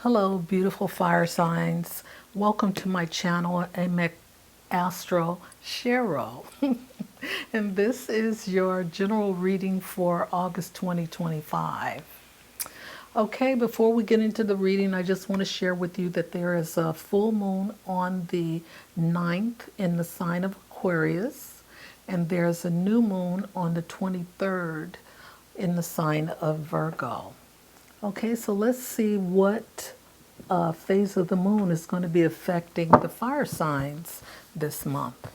Hello, beautiful fire signs. Welcome to my channel, Astro Shero. And this is your general reading for August 2025. Okay, before we get into the reading, I just want to share with you that there is a full moon on the 9th in the sign of Aquarius, and there's a new moon on the 23rd in the sign of Virgo. Okay, so let's see what phase of the moon is going to be affecting the fire signs this month.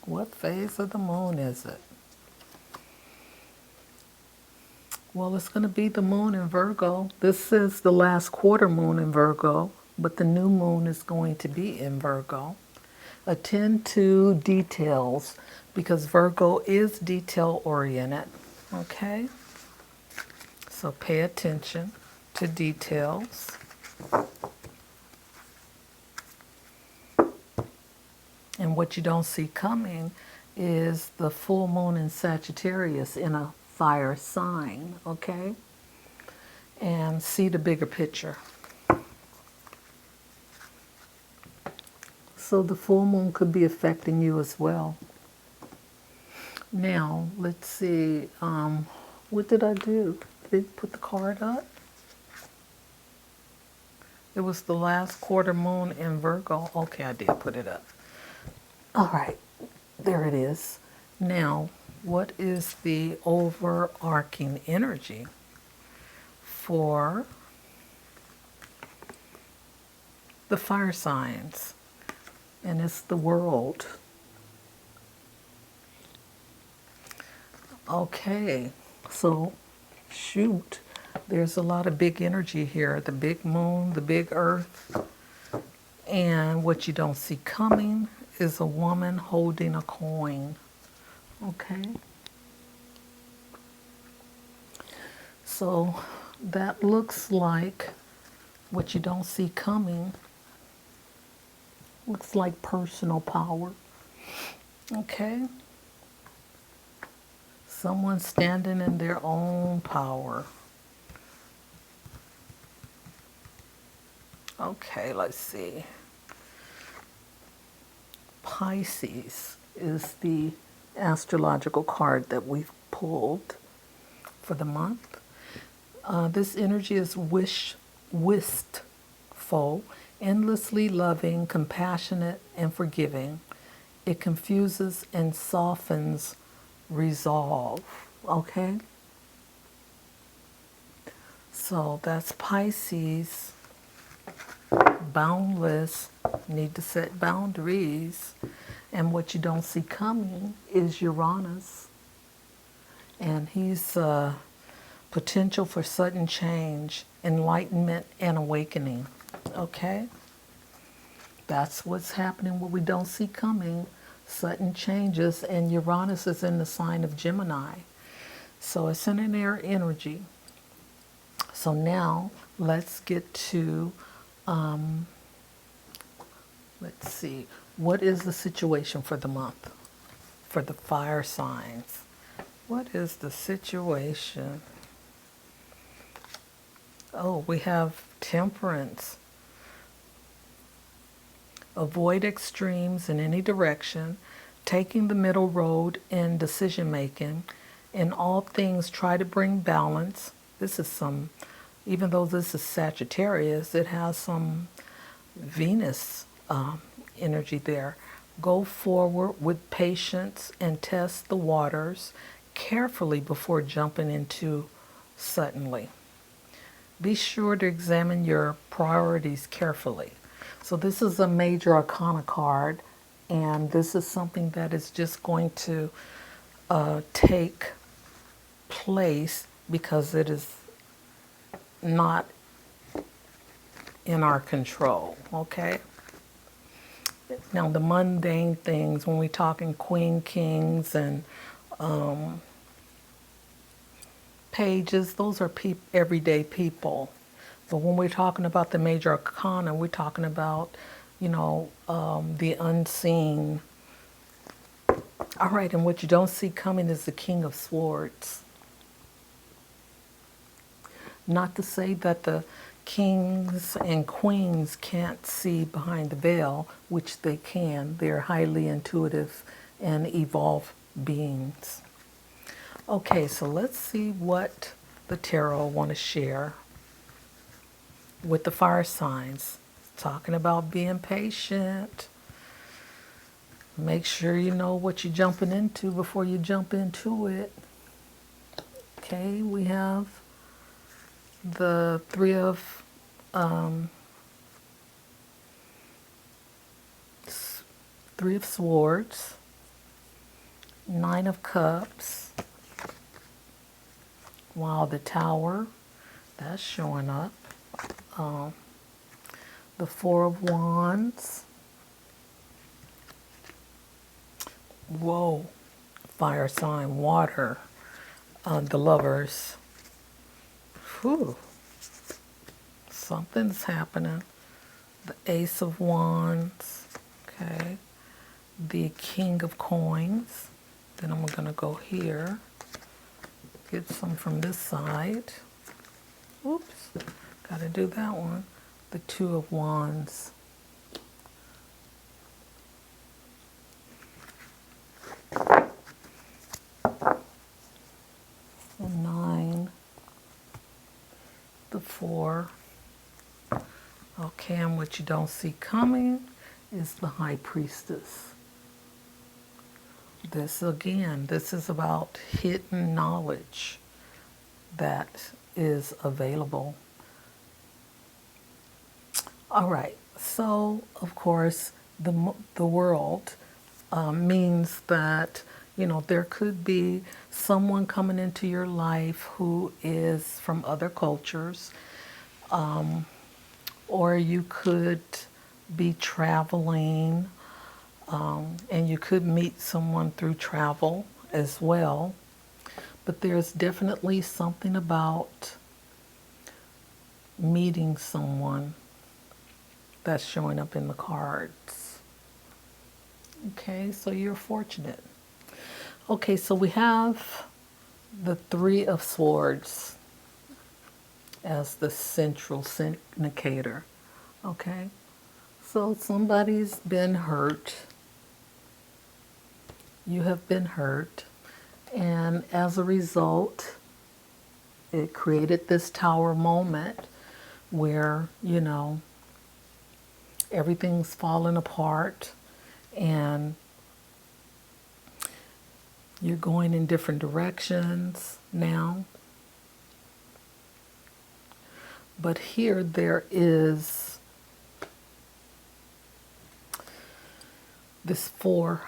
What phase of the moon is it? Well, it's going to be the moon in Virgo. This is the last quarter moon in Virgo, but the new moon is going to be in Virgo. Attend to details because Virgo is detail oriented. Okay? So pay attention to details. And what you don't see coming is the full moon in Sagittarius in a fire sign, okay? And see the bigger picture. So the full moon could be affecting you as well. Now, let's see. What did I do? Did I put the card up? It was the last quarter moon in Virgo. Okay, I did put it up. All right, there it is. Now, what is the overarching energy for the fire signs? And it's the world. Okay, so shoot, there's a lot of big energy here. The big moon, the big earth. And what you don't see coming is a woman holding a coin. Okay. So that looks like what you don't see coming. Looks like personal power. Okay. Someone standing in their own power. Okay, let's see. Pisces is the astrological card that we've pulled for the month. This energy is wistful, endlessly loving, compassionate, and forgiving. It confuses and softens resolve. Okay? So that's Pisces. Boundless, need to set boundaries. And what you don't see coming is Uranus. And he's potential for sudden change, enlightenment, and awakening. Okay? That's what's happening, what we don't see coming, sudden changes. And Uranus is in the sign of Gemini. So it's in an air energy. So now let's get to let's see, what is the situation for the month for the fire signs? What is the situation? Oh, we have Temperance. Avoid extremes in any direction, taking the middle road in decision making. In all things, try to bring balance. This is some, even though this is Sagittarius, it has some Venus energy there. Go forward with patience and test the waters carefully before jumping into suddenly. Be sure to examine your priorities carefully. So this is a major arcana card, and this is something that is just going to take place because it is not in our control, okay? Now the mundane things, when we're talking queen, kings, and pages, those are everyday people. But when we're talking about the major arcana, we're talking about, the unseen. All right, and what you don't see coming is the King of Swords. Not to say that the kings and queens can't see behind the veil, which they can. They're highly intuitive and evolved beings. Okay, so let's see what the tarot want to share with the fire signs. Talking about being patient. Make sure you know what you're jumping into before you jump into it. Okay, we have the Three of Swords, Nine of Cups. Wow, the Tower, that's showing up. The Four of Wands. Whoa, fire sign, water. The Lovers. Whew. Something's happening. The Ace of Wands. Okay. The King of Coins. Then I'm going to go here. Get some from this side. Oops. Got to do that one. The Two of Wands. The Nine. The Four. Okay, and what you don't see coming is the High Priestess. This again, this is about hidden knowledge that is available. All right, so of course the world means that, you know, there could be someone coming into your life who is from other cultures, or you could be traveling, and you could meet someone through travel as well. But there's definitely something about meeting someone that's showing up in the cards. Okay, so you're fortunate. Okay, so we have the Three of Swords as the central indicator. Okay, so somebody's been hurt. You have been hurt, and as a result, it created this tower moment where, you know, everything's falling apart and you're going in different directions now. But here there is this Four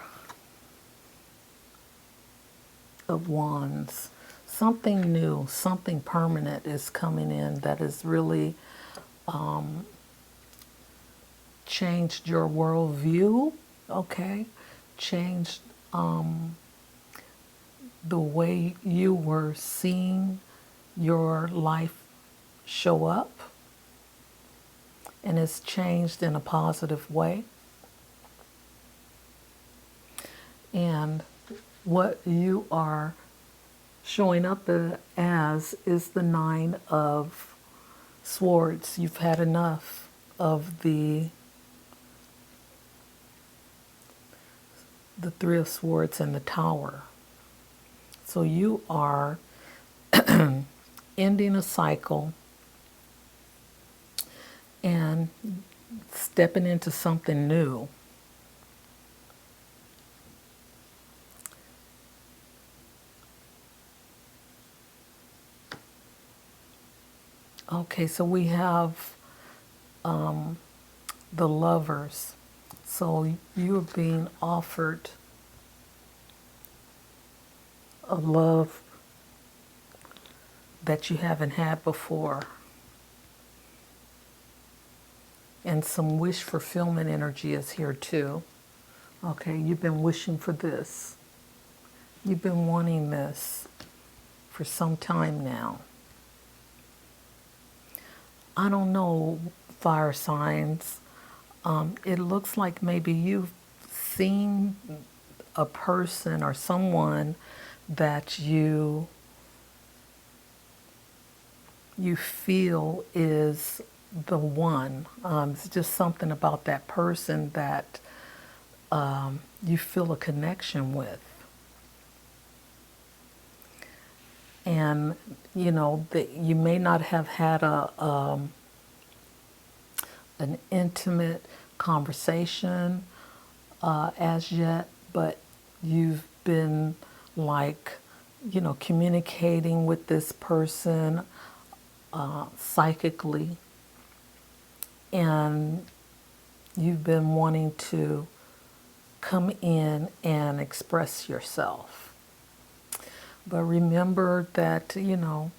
of Wands. Something new, something permanent is coming in that has really changed your worldview, okay? Changed the way you were seeing your life show up, and it's changed in a positive way. And what you are showing up as is the Nine of Swords. You've had enough of the Three of Swords and the Tower. So you are ending a cycle and stepping into something new. Okay, so we have the Lovers. So you're being offered a love that you haven't had before. And some wish fulfillment energy is here too. Okay, you've been wishing for this. You've been wanting this for some time now. I don't know, fire signs. It looks like maybe you've seen a person or someone that you you feel is the one. It's just something about that person that you feel a connection with. And you know that you may not have had an intimate conversation as yet, but you've been like, you know, communicating with this person psychically, and you've been wanting to come in and express yourself. But remember that, you know,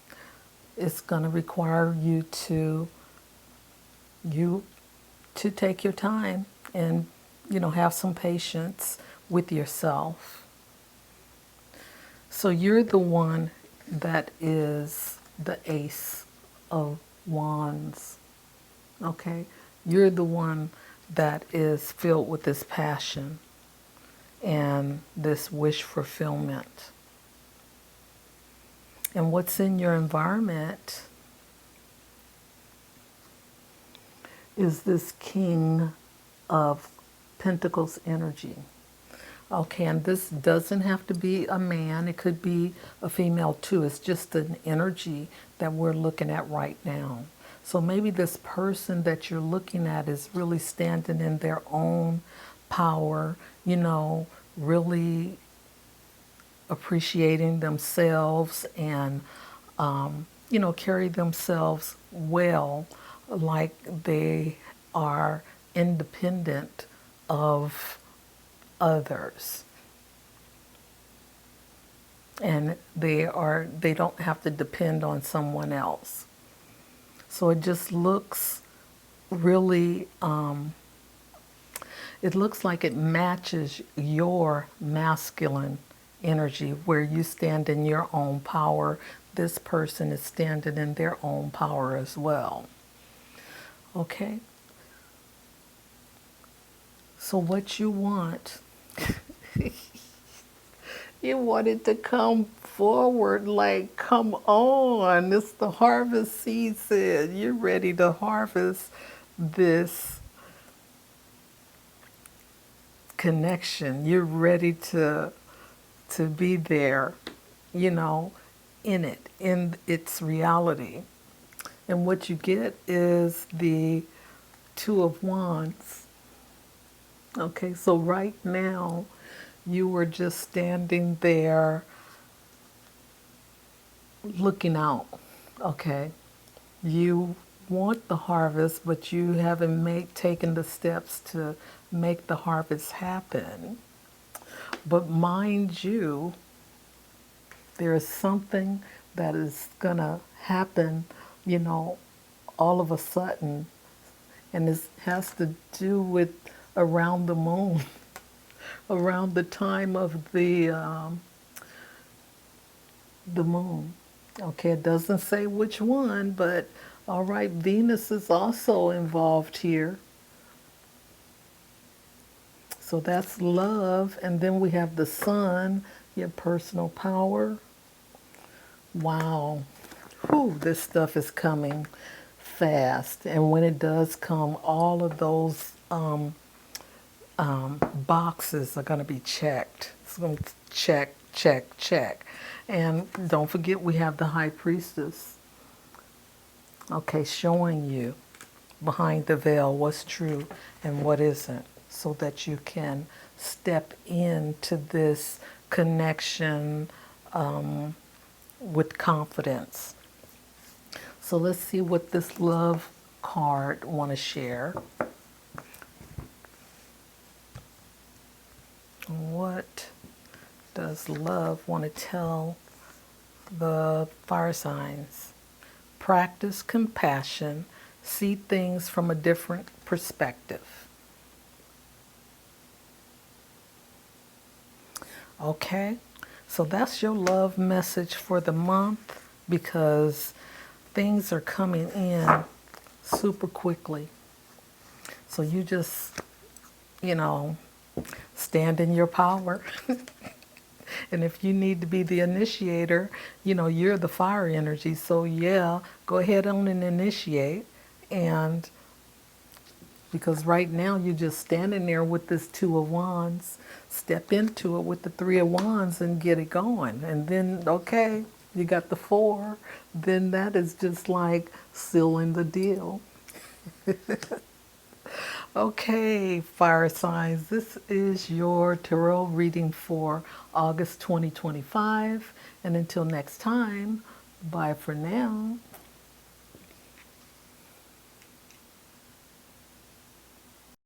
it's going to require you to take your time and, you know, have some patience with yourself. So you're the one that is the Ace of Wands. Okay? You're the one that is filled with this passion and this wish fulfillment. And what's in your environment is this King of Pentacles energy. Okay, and this doesn't have to be a man, it could be a female too. It's just an energy that we're looking at right now. So maybe this person that you're looking at is really standing in their own power, you know, really appreciating themselves and, you know, carry themselves well, like they are independent of others, and they don't have to depend on someone else. So it just looks really it looks like it matches your masculine energy, where you stand in your own power. This person is standing in their own power as well. Okay, so what you want, you want it to come forward, like, come on, it's the harvest season. You're ready to harvest this connection. You're ready to be there, you know, in it, in its reality. And what you get is the Two of Wands. Okay, so right now you were just standing there looking out. Okay, you want the harvest, but you haven't taken the steps to make the harvest happen. But mind you, there is something that is gonna happen, you know, all of a sudden, and it has to do with around the moon, around the time of the moon. Okay, it doesn't say which one, but all right, Venus is also involved here. So that's love. And then we have the sun, your personal power. Wow. Whew, this stuff is coming fast. And when it does come, all of those boxes are going to be checked. It's going to check, check, check. And don't forget, we have the High Priestess. Okay, showing you behind the veil what's true and what isn't, so that you can step into this connection with confidence. So let's see what this love card want to share. What does love want to tell the fire signs? Practice compassion, see things from a different perspective. Okay, so that's your love message for the month, because things are coming in super quickly. So you just, you know, stand in your power And if you need to be the initiator, you're the fire energy. So yeah, go ahead on and initiate. And because right now you're just standing there with this Two of Wands. Step into it with the Three of Wands and get it going. And then, okay, you got the Four. Then that is just like sealing the deal. Okay, fire signs, this is your tarot reading for August 2025. And until next time, bye for now.